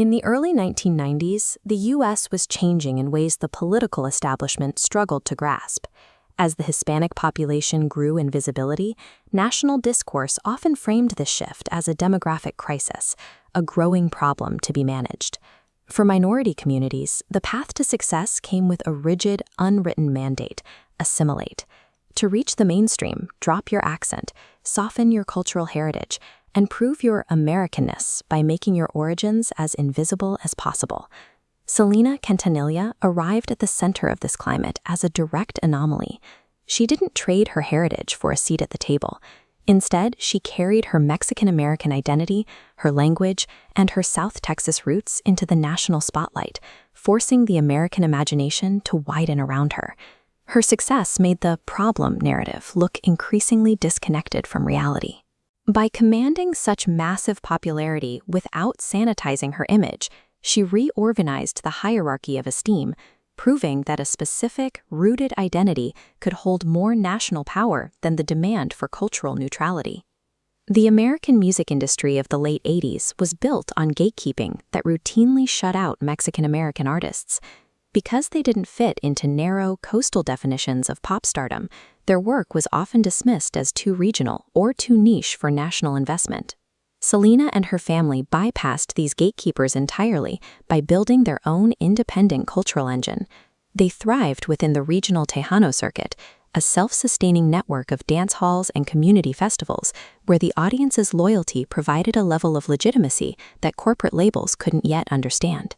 In the early 1990s, the U.S. was changing in ways the political establishment struggled to grasp. As the Hispanic population grew in visibility, national discourse often framed this shift as a demographic crisis, a growing problem to be managed. For minority communities, the path to success came with a rigid, unwritten mandate: assimilate. To reach the mainstream, drop your accent, soften your cultural heritage, and prove your Americanness by making your origins as invisible as possible. Selena Quintanilla arrived at the center of this climate as a direct anomaly. She didn't trade her heritage for a seat at the table. Instead, she carried her Mexican-American identity, her language, and her South Texas roots into the national spotlight, forcing the American imagination to widen around her. Her success made the problem narrative look increasingly disconnected from reality. By commanding such massive popularity without sanitizing her image, she reorganized the hierarchy of esteem, proving that a specific, rooted identity could hold more national power than the demand for cultural neutrality. The American music industry of the late 80s was built on gatekeeping that routinely shut out Mexican-American artists. Because they didn't fit into narrow, coastal definitions of pop stardom, their work was often dismissed as too regional or too niche for national investment. Selena and her family bypassed these gatekeepers entirely by building their own independent cultural engine. They thrived within the regional Tejano circuit, a self-sustaining network of dance halls and community festivals where the audience's loyalty provided a level of legitimacy that corporate labels couldn't yet understand.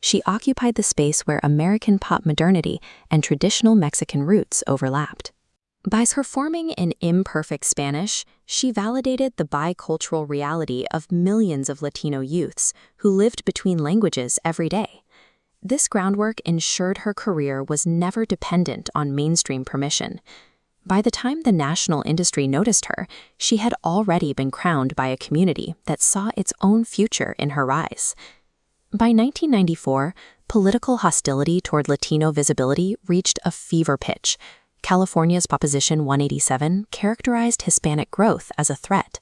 She occupied the space where American pop modernity and traditional Mexican roots overlapped. By performing in imperfect Spanish, she validated the bicultural reality of millions of Latino youths who lived between languages every day. This groundwork ensured her career was never dependent on mainstream permission. By the time the national industry noticed her, she had already been crowned by a community that saw its own future in her rise. By 1994, political hostility toward Latino visibility reached a fever pitch. California's Proposition 187 characterized Hispanic growth as a threat.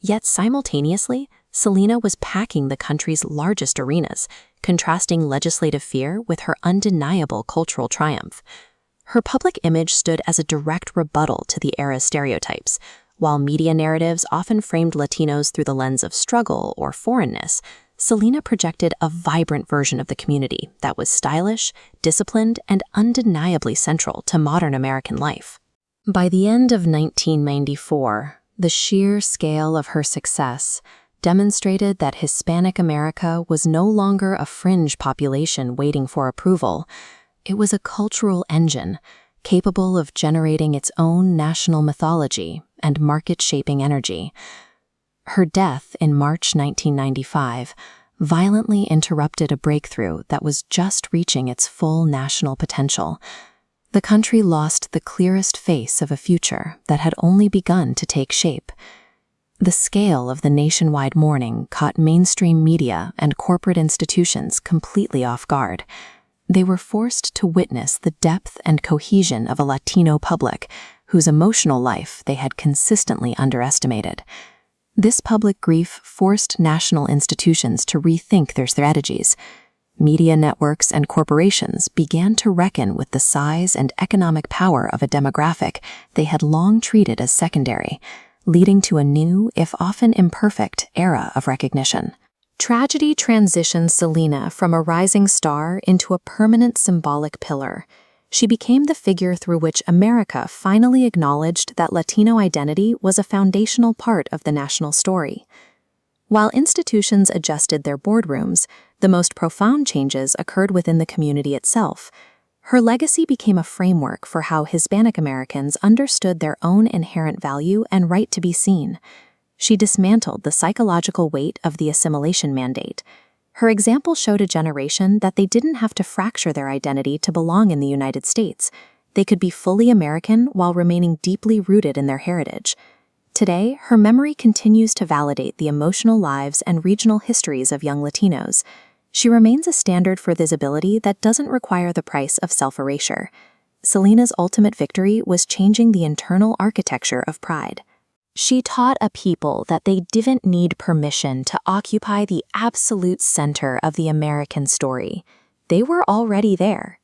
Yet simultaneously, Selena was packing the country's largest arenas, contrasting legislative fear with her undeniable cultural triumph. Her public image stood as a direct rebuttal to the era's stereotypes. While media narratives often framed Latinos through the lens of struggle or foreignness, Selena projected a vibrant version of the community that was stylish, disciplined, and undeniably central to modern American life. By the end of 1994, the sheer scale of her success demonstrated that Hispanic America was no longer a fringe population waiting for approval. It was a cultural engine, capable of generating its own national mythology and market-shaping energy. Her death in March 1995 violently interrupted a breakthrough that was just reaching its full national potential. The country lost the clearest face of a future that had only begun to take shape. The scale of the nationwide mourning caught mainstream media and corporate institutions completely off guard. They were forced to witness the depth and cohesion of a Latino public whose emotional life they had consistently underestimated. This public grief forced national institutions to rethink their strategies. Media networks and corporations began to reckon with the size and economic power of a demographic they had long treated as secondary, leading to a new, if often imperfect, era of recognition. Tragedy transitioned Selena from a rising star into a permanent symbolic pillar. She became the figure through which America finally acknowledged that Latino identity was a foundational part of the national story. While institutions adjusted their boardrooms, the most profound changes occurred within the community itself. Her legacy became a framework for how Hispanic Americans understood their own inherent value and right to be seen. She dismantled the psychological weight of the assimilation mandate. Her example showed a generation that they didn't have to fracture their identity to belong in the United States. They could be fully American while remaining deeply rooted in their heritage. Today, her memory continues to validate the emotional lives and regional histories of young Latinos. She remains a standard for visibility that doesn't require the price of self-erasure. Selena's ultimate victory was changing the internal architecture of pride. She taught a people that they didn't need permission to occupy the absolute center of the American story. They were already there.